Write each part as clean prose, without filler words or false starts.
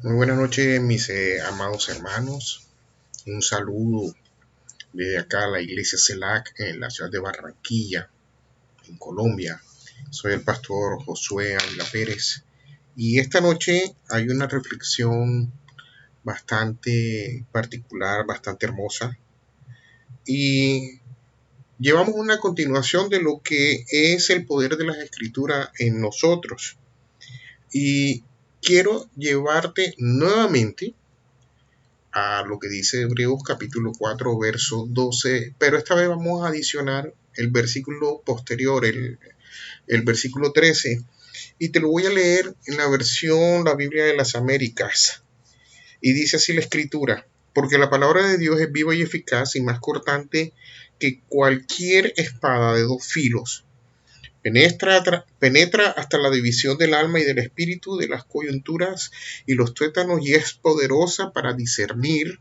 Muy buenas noches, mis amados hermanos. Un saludo desde acá a la iglesia CELAC en la ciudad de Barranquilla, en Colombia. Soy el pastor Josué Ávila Pérez. Y esta noche hay una reflexión bastante particular, bastante hermosa. Y llevamos una continuación de lo que es el poder de las escrituras en nosotros. Y quiero llevarte nuevamente a lo que dice Hebreos capítulo 4, verso 12, pero esta vez vamos a adicionar el versículo posterior, el versículo 13, y te lo voy a leer en la versión, la Biblia de las Américas, y dice así la escritura: porque la palabra de Dios es viva y eficaz y más cortante que cualquier espada de dos filos. Penetra hasta la división del alma y del espíritu, de las coyunturas y los tuétanos, y es poderosa para discernir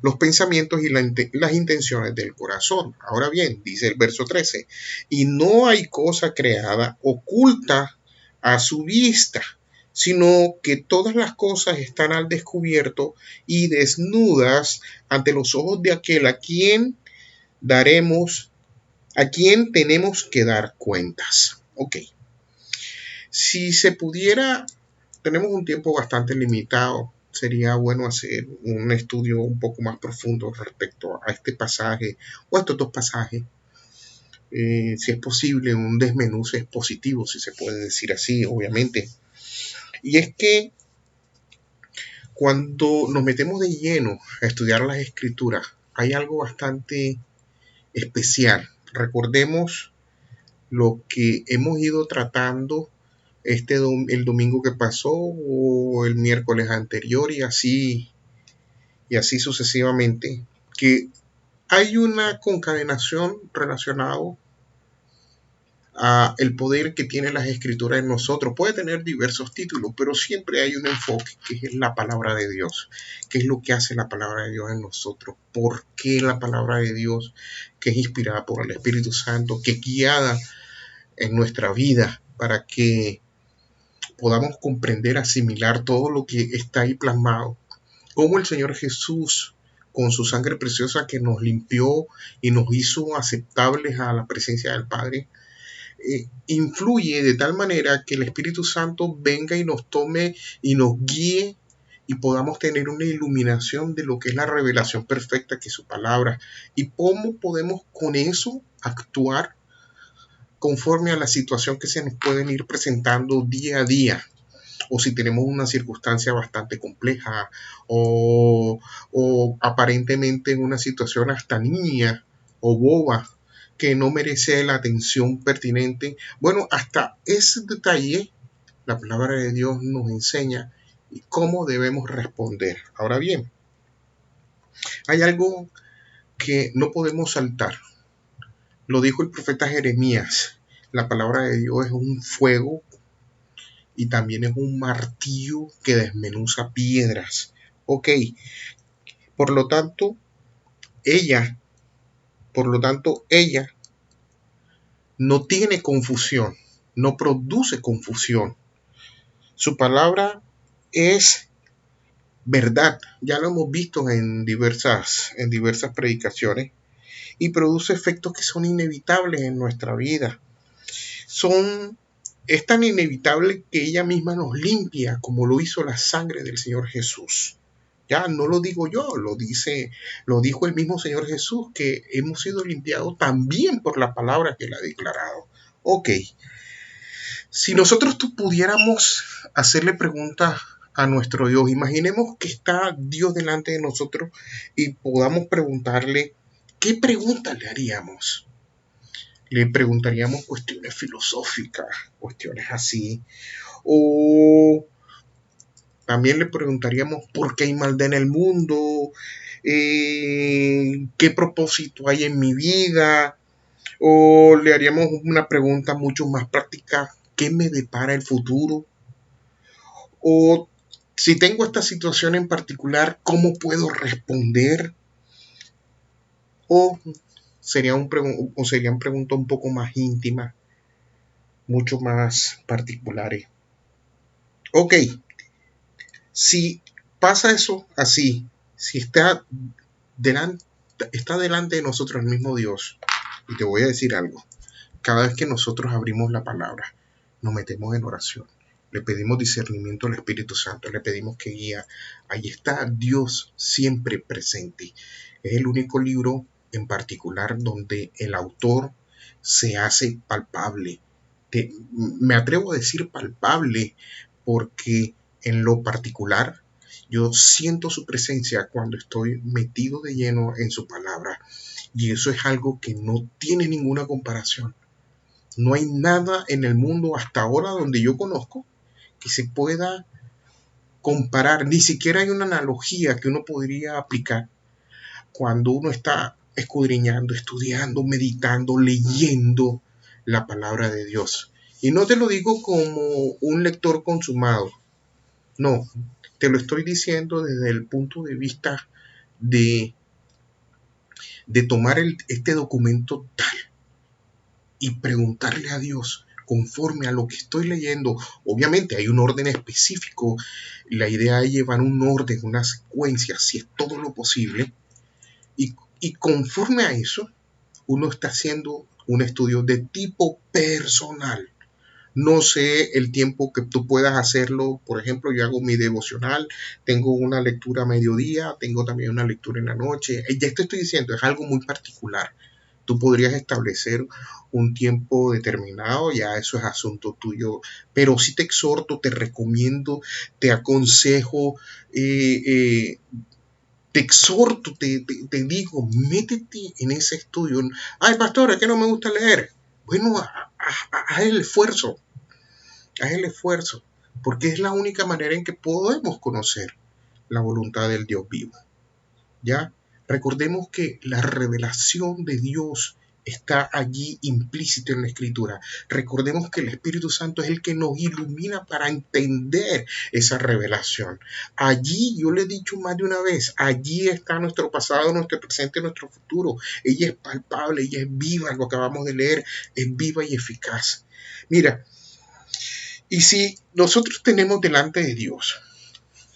los pensamientos y las intenciones del corazón. Ahora bien, dice el verso 13, y no hay cosa creada oculta a su vista, sino que todas las cosas están al descubierto y desnudas ante los ojos de aquel a quien tenemos que dar cuentas. Ok, si se pudiera, tenemos un tiempo bastante limitado. Sería bueno hacer un estudio un poco más profundo respecto a este pasaje o a estos dos pasajes. Si es posible, un desmenuce expositivo, si se puede decir así, obviamente. Y es que cuando nos metemos de lleno a estudiar las escrituras, hay algo bastante especial. Recordemos lo que hemos ido tratando el domingo que pasó o el miércoles anterior y así sucesivamente, que hay una concadenación relacionada a el poder que tiene las escrituras en nosotros. Puede tener diversos títulos, pero siempre hay un enfoque que es la palabra de Dios. ¿Qué es lo que hace la palabra de Dios en nosotros? ¿Por qué la palabra de Dios, que es inspirada por el Espíritu Santo, que es guiada en nuestra vida para que podamos comprender, asimilar todo lo que está ahí plasmado? Cómo el Señor Jesús, con su sangre preciosa que nos limpió y nos hizo aceptables a la presencia del Padre, influye de tal manera que el Espíritu Santo venga y nos tome y nos guíe y podamos tener una iluminación de lo que es la revelación perfecta que es su palabra, y cómo podemos con eso actuar conforme a la situación que se nos pueden ir presentando día a día, o si tenemos una circunstancia bastante compleja o aparentemente una situación hasta niña o boba que no merece la atención pertinente. Bueno, hasta ese detalle la palabra de Dios nos enseña y cómo debemos responder. Ahora bien, hay algo que no podemos saltar. Lo dijo el profeta Jeremías: la palabra de Dios es un fuego y también es un martillo que desmenuza piedras. Ok, por lo tanto, ella, ella no tiene confusión, no produce confusión. Su palabra es verdad. Ya lo hemos visto en diversas predicaciones, y produce efectos que son inevitables en nuestra vida. Es tan inevitable que ella misma nos limpia, como lo hizo la sangre del Señor Jesús. Ya no lo digo yo, lo dijo el mismo Señor Jesús, que hemos sido limpiados también por la palabra que él ha declarado. Ok, si nosotros pudiéramos hacerle preguntas a nuestro Dios, imaginemos que está Dios delante de nosotros y podamos preguntarle, ¿qué pregunta le haríamos? Le preguntaríamos cuestiones filosóficas, cuestiones así, o también le preguntaríamos por qué hay maldad en el mundo, qué propósito hay en mi vida, o le haríamos una pregunta mucho más práctica: ¿qué me depara el futuro? O si tengo esta situación en particular, ¿cómo puedo responder? O serían preguntas un poco más íntimas, mucho más particulares. Ok, Si pasa eso así, si está delante de nosotros el mismo Dios, y te voy a decir algo, cada vez que nosotros abrimos la palabra, nos metemos en oración, le pedimos discernimiento al Espíritu Santo, le pedimos que guía, ahí está Dios siempre presente. Es el único libro en particular donde el autor se hace palpable. Me atrevo a decir palpable porque en lo particular yo siento su presencia cuando estoy metido de lleno en su palabra, y eso es algo que no tiene ninguna comparación. No hay nada en el mundo hasta ahora donde yo conozco que se pueda comparar, ni siquiera hay una analogía que uno podría aplicar cuando uno está escudriñando, estudiando, meditando, leyendo la palabra de Dios. Y no te lo digo como un lector consumado, no, te lo estoy diciendo desde el punto de vista de, de tomar este documento tal y preguntarle a Dios conforme a lo que estoy leyendo. Obviamente hay un orden específico, la idea es llevar un orden, una secuencia, si es todo lo posible, y conforme a eso, uno está haciendo un estudio de tipo personal. No sé el tiempo que tú puedas hacerlo. Por ejemplo, yo hago mi devocional, tengo una lectura a mediodía, tengo también una lectura en la noche. Ya te estoy diciendo, es algo muy particular. Tú podrías establecer un tiempo determinado, ya eso es asunto tuyo, pero sí te exhorto, te recomiendo, te aconsejo, eh, eh, te exhorto, te digo, métete en ese estudio. Ay, pastor, es que no me gusta leer. Bueno, haz el esfuerzo, porque es la única manera en que podemos conocer la voluntad del Dios vivo. ¿Ya? Recordemos que la revelación de Dios está allí implícita en la Escritura. Recordemos que el Espíritu Santo es el que nos ilumina para entender esa revelación. Allí, yo le he dicho más de una vez, allí está nuestro pasado, nuestro presente, nuestro futuro. Ella es palpable, ella es viva, lo que acabamos de leer es viva y eficaz. Mira, y si nosotros tenemos delante de Dios,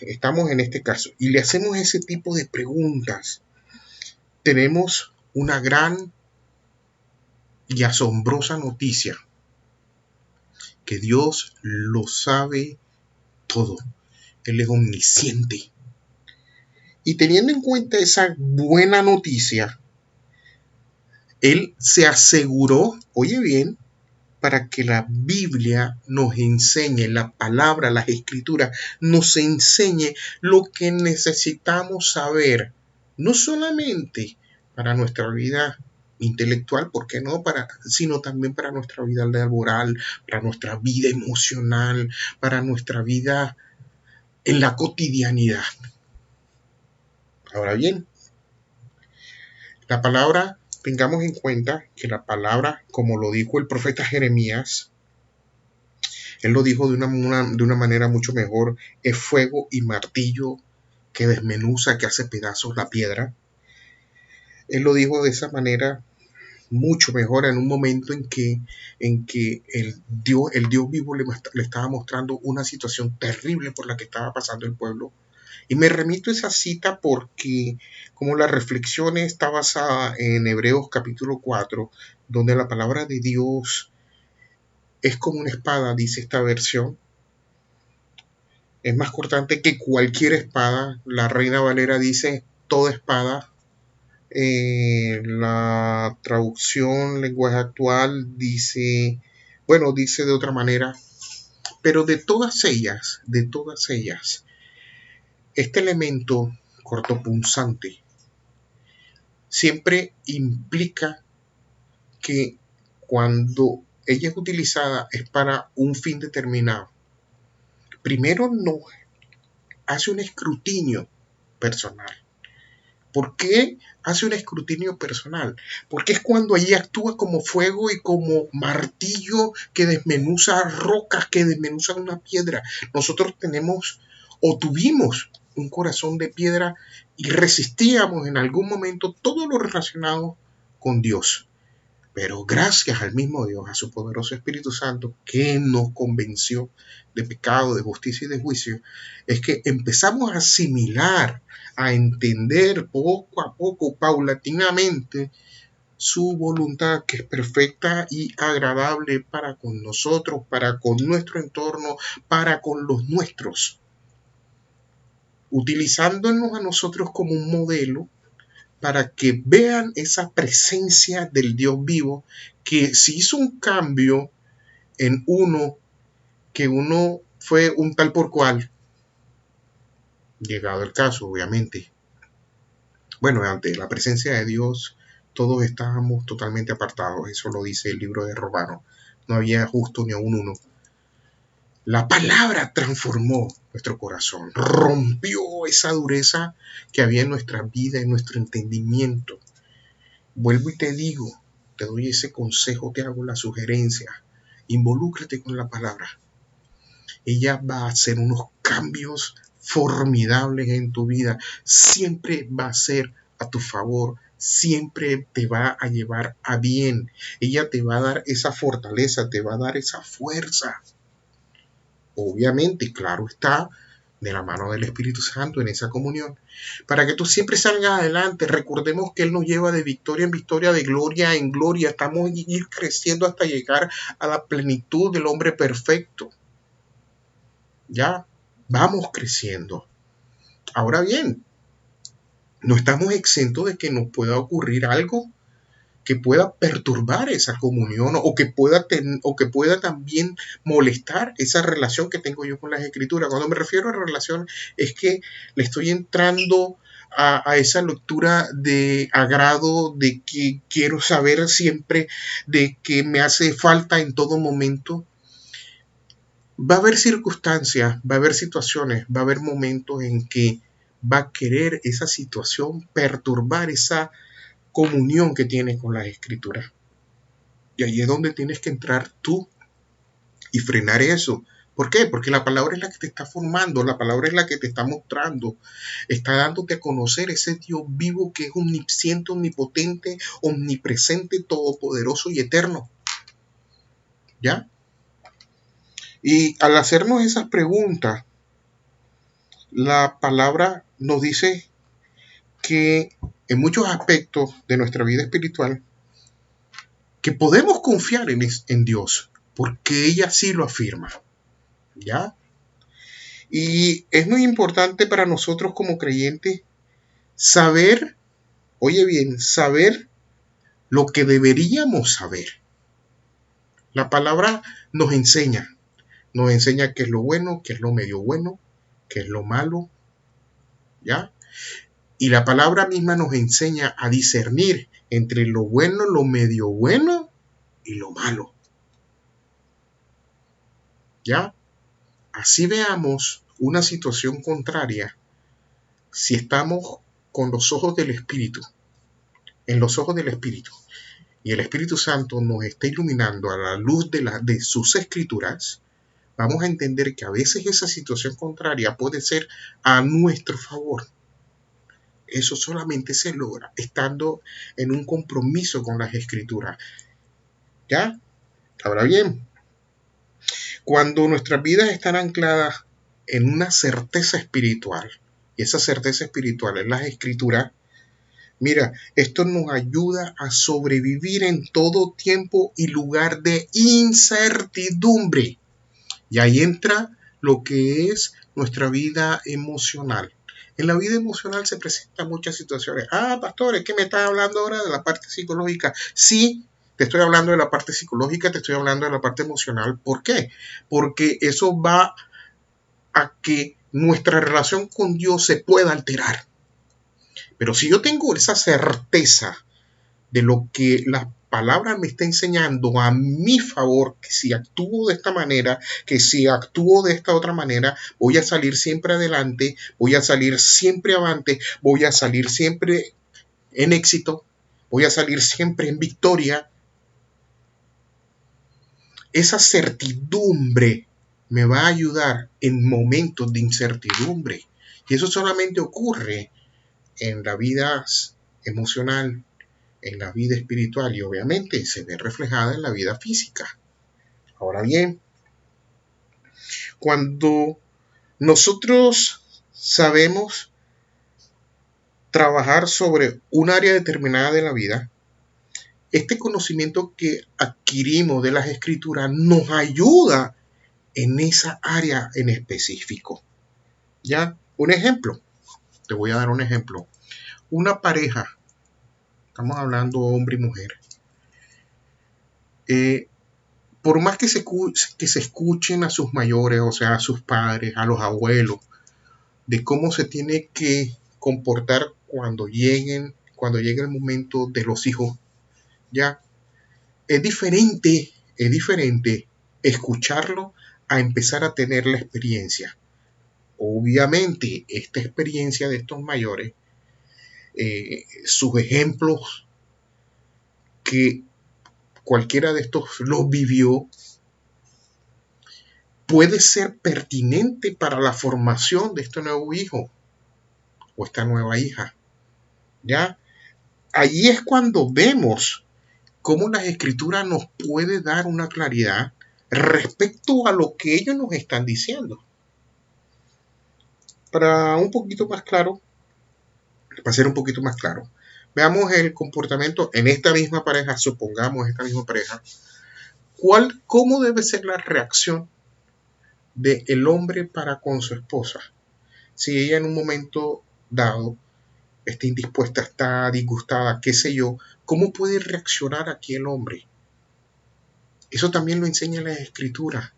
estamos en este caso, y le hacemos ese tipo de preguntas, tenemos una gran y asombrosa noticia, que Dios lo sabe todo. Él es omnisciente. Y teniendo en cuenta esa buena noticia, Él se aseguró, oye bien, para que la Biblia nos enseñe, la palabra, las escrituras, nos enseñe lo que necesitamos saber, no solamente para nuestra vida intelectual, ¿por qué no? Sino también para nuestra vida laboral, para nuestra vida emocional, para nuestra vida en la cotidianidad. Ahora bien, la palabra, tengamos en cuenta que la palabra, como lo dijo el profeta Jeremías, él lo dijo de una manera mucho mejor, es fuego y martillo que desmenuza, que hace pedazos la piedra. Él lo dijo de esa manera mucho mejor en un momento en que el Dios vivo le estaba mostrando una situación terrible por la que estaba pasando el pueblo. Y me remito a esa cita porque como la reflexión está basada en Hebreos capítulo 4, donde la palabra de Dios es como una espada, dice esta versión. Es más cortante que cualquier espada. La Reina Valera dice toda espada. La traducción lenguaje actual dice, bueno, dice de otra manera, pero de todas ellas, este elemento cortopunzante siempre implica que cuando ella es utilizada es para un fin determinado. Primero no hace un escrutinio personal. ¿Por qué hace un escrutinio personal? Porque es cuando ella actúa como fuego y como martillo que desmenuza rocas, que desmenuza una piedra. Nosotros tenemos o tuvimos un corazón de piedra y resistíamos en algún momento todo lo relacionado con Dios. Pero gracias al mismo Dios, a su poderoso Espíritu Santo, que nos convenció de pecado, de justicia y de juicio, es que empezamos a asimilar, a entender poco a poco, paulatinamente, su voluntad, que es perfecta y agradable para con nosotros, para con nuestro entorno, para con los nuestros, utilizándonos a nosotros como un modelo para que vean esa presencia del Dios vivo, que si hizo un cambio en uno, que uno fue un tal por cual, llegado el caso, obviamente. Bueno, ante la presencia de Dios, todos estábamos totalmente apartados, eso lo dice el libro de Romanos. No había justo ni a un uno. La palabra transformó nuestro corazón, rompió esa dureza que había en nuestra vida, en nuestro entendimiento. Vuelvo y te digo, te doy ese consejo, te hago la sugerencia. Involúcrate con la palabra. Ella va a hacer unos cambios formidables en tu vida. Siempre va a ser a tu favor. Siempre te va a llevar a bien. Ella te va a dar esa fortaleza, te va a dar esa fuerza. Obviamente, claro está, de la mano del Espíritu Santo en esa comunión, para que tú siempre salgas adelante. Recordemos que Él nos lleva de victoria en victoria, de gloria en gloria. Estamos ir creciendo hasta llegar a la plenitud del hombre perfecto. Ya vamos creciendo. Ahora bien, no estamos exentos de que nos pueda ocurrir algo que pueda perturbar esa comunión o que pueda también molestar esa relación que tengo yo con las escrituras. Cuando me refiero a relación es que le estoy entrando a esa lectura de agrado, de que quiero saber siempre, de que me hace falta en todo momento. Va a haber circunstancias, va a haber situaciones, va a haber momentos en que va a querer esa situación perturbar esa comunión que tienes con las escrituras. Y ahí es donde tienes que entrar tú y frenar eso. ¿Por qué? Porque la palabra es la que te está formando, la palabra es la que te está mostrando, está dándote a conocer ese Dios vivo que es omnisciente, omnipotente, omnipresente, todopoderoso y eterno. ¿Ya? Y al hacernos esas preguntas, la palabra nos dice que en muchos aspectos de nuestra vida espiritual, que podemos confiar en Dios, porque ella sí lo afirma. ¿Ya? Y es muy importante para nosotros como creyentes saber, oye bien, saber lo que deberíamos saber. La palabra nos enseña qué es lo bueno, qué es lo medio bueno, qué es lo malo, ¿ya? Y la palabra misma nos enseña a discernir entre lo bueno, lo medio bueno y lo malo, ¿ya? Así veamos una situación contraria, si estamos con los ojos del Espíritu, en los ojos del Espíritu, y el Espíritu Santo nos está iluminando a la luz de sus escrituras, vamos a entender que a veces esa situación contraria puede ser a nuestro favor. Eso solamente se logra estando en un compromiso con las escrituras. ¿Ya? Ahora bien, cuando nuestras vidas están ancladas en una certeza espiritual, y esa certeza espiritual es las escrituras, mira, esto nos ayuda a sobrevivir en todo tiempo y lugar de incertidumbre. Y ahí entra lo que es nuestra vida emocional. En la vida emocional se presentan muchas situaciones. Pastor, es que me estás hablando ahora de la parte psicológica. Sí, te estoy hablando de la parte psicológica, te estoy hablando de la parte emocional. ¿Por qué? Porque eso va a que nuestra relación con Dios se pueda alterar. Pero si yo tengo esa certeza de lo que la palabra me está enseñando a mi favor, que si actúo de esta manera, que si actúo de esta otra manera, voy a salir siempre adelante, voy a salir siempre avante, voy a salir siempre en éxito, voy a salir siempre en victoria. Esa certidumbre me va a ayudar en momentos de incertidumbre. Y eso solamente ocurre en la vida emocional, en la vida espiritual y obviamente se ve reflejada en la vida física. Ahora bien, cuando nosotros sabemos trabajar sobre un área determinada de la vida, este conocimiento que adquirimos de las escrituras nos ayuda en esa área en específico. ¿Ya? Un ejemplo, te voy a dar un ejemplo. Una pareja, estamos hablando hombre y mujer, por más que se escuchen a sus mayores, o sea, a sus padres, a los abuelos, de cómo se tiene que comportar cuando llegue el momento de los hijos, ya es diferente escucharlo a empezar a tener la experiencia. Obviamente, esta experiencia de estos mayores, sus ejemplos que cualquiera de estos los vivió, puede ser pertinente para la formación de este nuevo hijo o esta nueva hija. ¿Ya? Allí es cuando vemos cómo la escritura nos puede dar una claridad respecto a lo que ellos nos están diciendo. Para ser un poquito más claro, veamos el comportamiento en esta misma pareja, supongamos esta misma pareja, cómo debe ser la reacción del hombre para con su esposa. Si ella en un momento dado está indispuesta, está disgustada, qué sé yo, ¿cómo puede reaccionar aquí el hombre? Eso también lo enseña la escritura.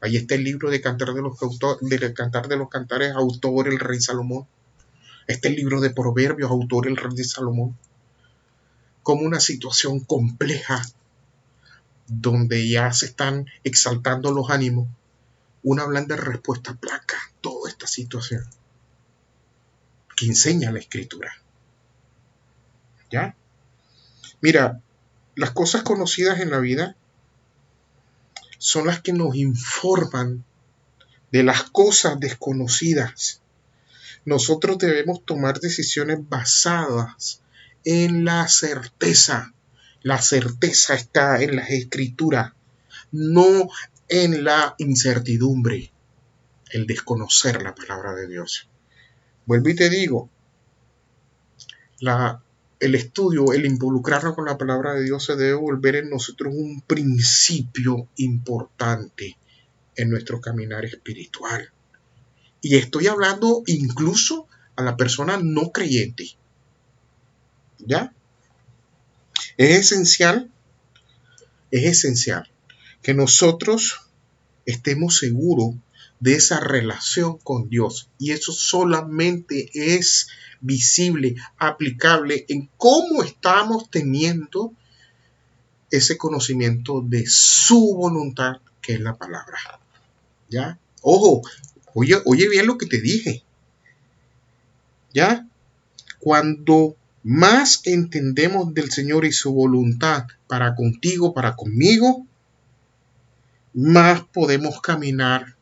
Ahí está el libro de Cantar de los Cantares, autor el rey Salomón. Está el libro de Proverbios, autor el rey de Salomón. Como una situación compleja, donde ya se están exaltando los ánimos, una blanda respuesta aplaca toda esta situación que enseña la escritura. ¿Ya? Mira, las cosas conocidas en la vida son las que nos informan de las cosas desconocidas. Nosotros debemos tomar decisiones basadas en la certeza. La certeza está en las escrituras, no en la incertidumbre, el desconocer la palabra de Dios. Vuelvo y te digo, el estudio, el involucrarnos con la palabra de Dios se debe volver en nosotros un principio importante en nuestro caminar espiritual. Y estoy hablando incluso a la persona no creyente. ¿Ya? Es esencial que nosotros estemos seguros de esa relación con Dios. Y eso solamente es visible, aplicable en cómo estamos teniendo ese conocimiento de su voluntad, que es la palabra. ¿Ya? Ojo, oye bien lo que te dije. ¿Ya? Cuando más entendemos del Señor y su voluntad para contigo, para conmigo, más podemos caminar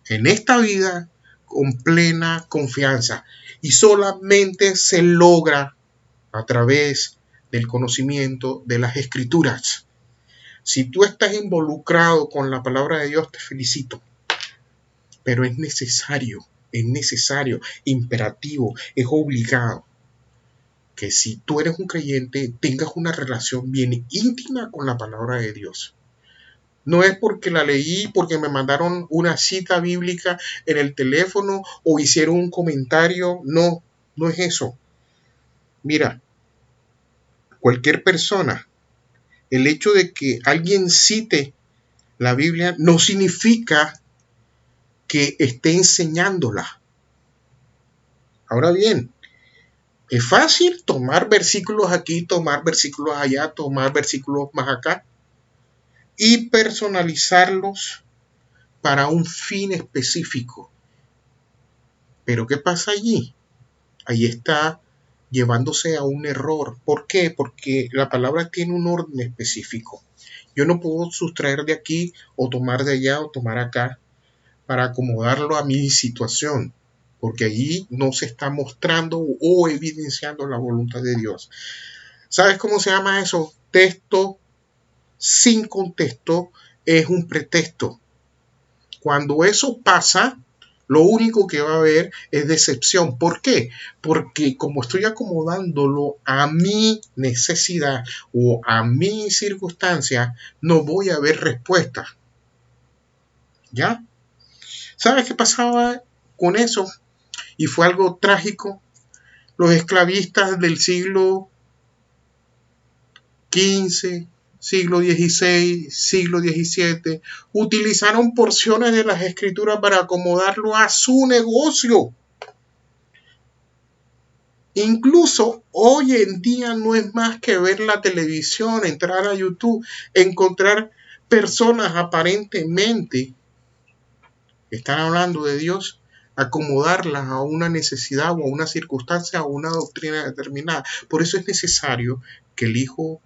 en esta vida con plena confianza. Y solamente se logra a través del conocimiento de las escrituras. Si tú estás involucrado con la palabra de Dios, te felicito. Pero es necesario, imperativo, es obligado que si tú eres un creyente, tengas una relación bien íntima con la palabra de Dios. No es porque la leí, porque me mandaron una cita bíblica en el teléfono o hicieron un comentario. No, no es eso. Mira, cualquier persona, el hecho de que alguien cite la Biblia no significa que esté enseñándola. Ahora bien, es fácil tomar versículos aquí, tomar versículos allá, tomar versículos más acá y personalizarlos para un fin específico. Pero ¿qué pasa allí? Ahí está llevándose a un error. ¿Por qué? Porque la palabra tiene un orden específico. Yo no puedo sustraer de aquí o tomar de allá o tomar acá para acomodarlo a mi situación, porque allí no se está mostrando o evidenciando la voluntad de Dios. ¿Sabes cómo se llama eso? Texto sin contexto es un pretexto. Cuando eso pasa, lo único que va a haber es decepción. ¿Por qué? Porque como estoy acomodándolo a mi necesidad o a mi circunstancia, no voy a ver respuesta. ¿Ya? ¿Sabes qué pasaba con eso? Y fue algo trágico. Los esclavistas del siglo XV, siglo XVI, siglo XVII, utilizaron porciones de las escrituras para acomodarlo a su negocio. Incluso hoy en día no es más que ver la televisión, entrar a YouTube, encontrar personas aparentemente que están hablando de Dios, acomodarlas a una necesidad o a una circunstancia o a una doctrina determinada. Por eso es necesario que el Hijo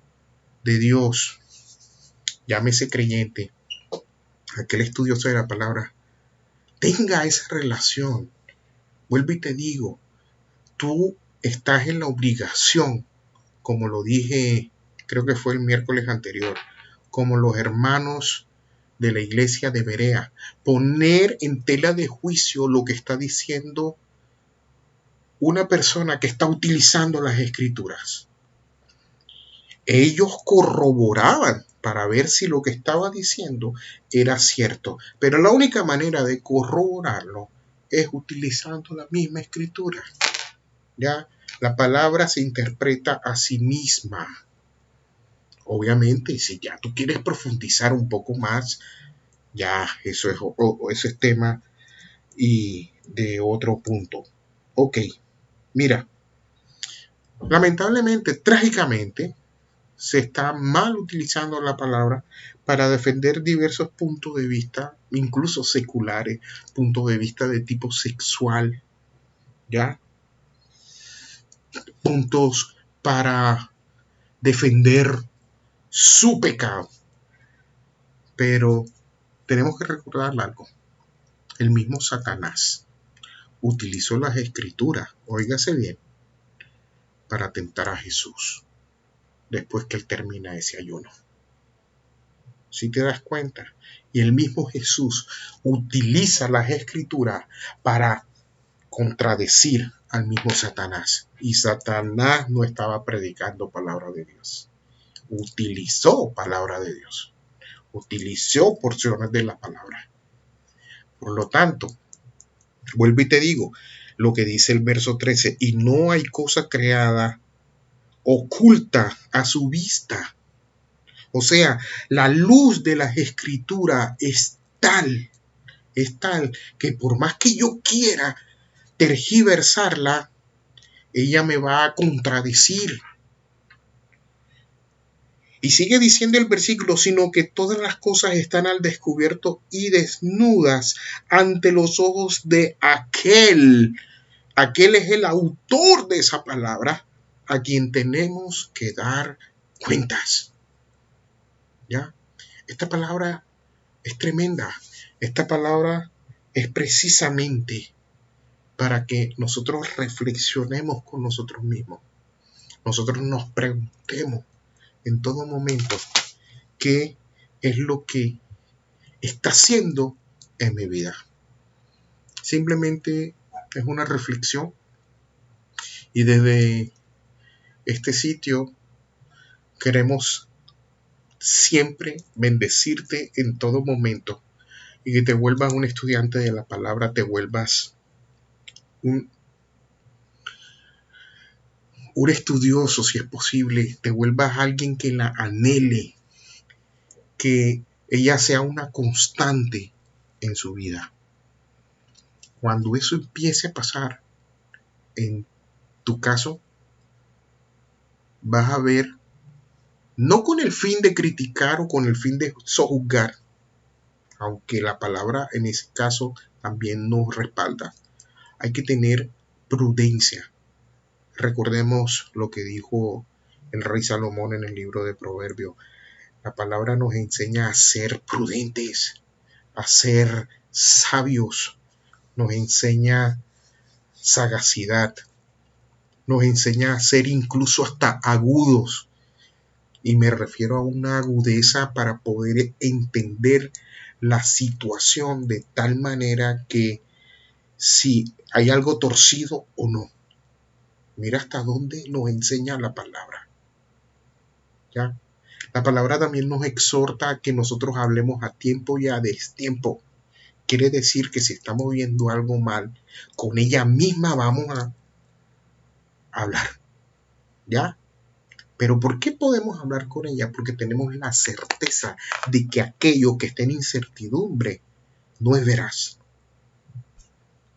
de Dios, llámese creyente, aquel estudioso de la palabra, tenga esa relación. Vuelvo y te digo, tú estás en la obligación, como lo dije, creo que fue el miércoles anterior, como los hermanos de la iglesia de Berea, poner en tela de juicio lo que está diciendo una persona que está utilizando las escrituras. Ellos corroboraban para ver si lo que estaba diciendo era cierto, pero la única manera de corroborarlo es utilizando la misma escritura. Ya la palabra se interpreta a sí misma. Obviamente, si ya tú quieres profundizar un poco más, ya eso es tema y de otro punto. Ok, mira, lamentablemente, trágicamente, se está mal utilizando la palabra para defender diversos puntos de vista, incluso seculares, puntos de vista de tipo sexual, ¿ya? Puntos para defender su pecado. Pero tenemos que recordar algo. El mismo Satanás utilizó las escrituras, óigase bien, para tentar a Jesús después que él termina ese ayuno. Si te das cuenta, y el mismo Jesús utiliza las escrituras para contradecir al mismo Satanás. Y Satanás no estaba predicando palabra de Dios. Utilizó palabra de Dios. Utilizó porciones de la palabra. Por lo tanto, vuelvo y te digo lo que dice el verso 13, y no hay cosa creada oculta a su vista. O sea, la luz de las escrituras es tal que por más que yo quiera tergiversarla, ella me va a contradecir. Y sigue diciendo el versículo, sino que todas las cosas están al descubierto y desnudas ante los ojos de aquel. Aquel es el autor de esa palabra, a quien tenemos que dar cuentas. ¿Ya? Esta palabra es tremenda. Esta palabra es precisamente para que nosotros reflexionemos con nosotros mismos. Nosotros nos preguntemos en todo momento qué es lo que está haciendo en mi vida. Simplemente es una reflexión y desde este sitio queremos siempre bendecirte en todo momento y que te vuelvas un estudiante de la palabra, te vuelvas un estudioso si es posible, te vuelvas alguien que la anhele, que ella sea una constante en su vida. Cuando eso empiece a pasar, en tu caso, vas a ver, no con el fin de criticar o con el fin de sojuzgar, aunque la palabra en ese caso también nos respalda, hay que tener prudencia. Recordemos lo que dijo el rey Salomón en el libro de Proverbios. La palabra nos enseña a ser prudentes, a ser sabios, nos enseña sagacidad. nos enseña a ser incluso hasta agudos. Y me refiero a una agudeza para poder entender la situación de tal manera que si hay algo torcido o no. Mira hasta dónde nos enseña la palabra. ¿Ya? La palabra también nos exhorta a que nosotros hablemos a tiempo y a destiempo. Quiere decir que si estamos viendo algo mal, con ella misma vamos a hablar. ¿Ya? Pero ¿por qué podemos hablar con ella? Porque tenemos la certeza de que aquello que está en incertidumbre no es veraz.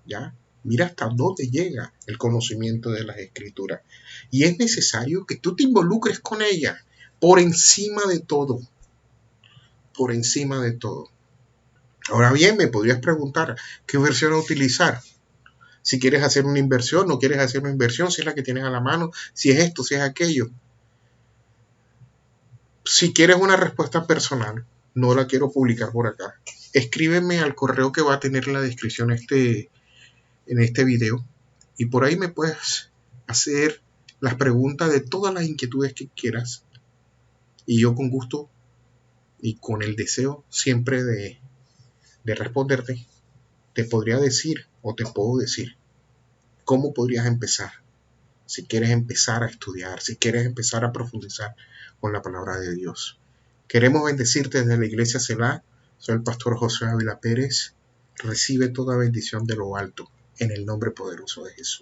¿Ya? Mira hasta dónde llega el conocimiento de las escrituras. Y es necesario que tú te involucres con ella por encima de todo. Por encima de todo. Ahora bien, me podrías preguntar qué versión utilizar. Si quieres hacer una inversión, no quieres hacer una inversión, si es la que tienes a la mano, si es esto, si es aquello. Si quieres una respuesta personal, no la quiero publicar por acá. Escríbeme al correo que va a tener en la descripción en este video y por ahí me puedes hacer las preguntas de todas las inquietudes que quieras y yo con gusto y con el deseo siempre de responderte, te podría decir o te puedo decir cómo podrías empezar. Si quieres empezar a estudiar, si quieres empezar a profundizar con la palabra de Dios. Queremos bendecirte desde la iglesia Selah. Soy el pastor José Ávila Pérez. Recibe toda bendición de lo alto en el nombre poderoso de Jesús.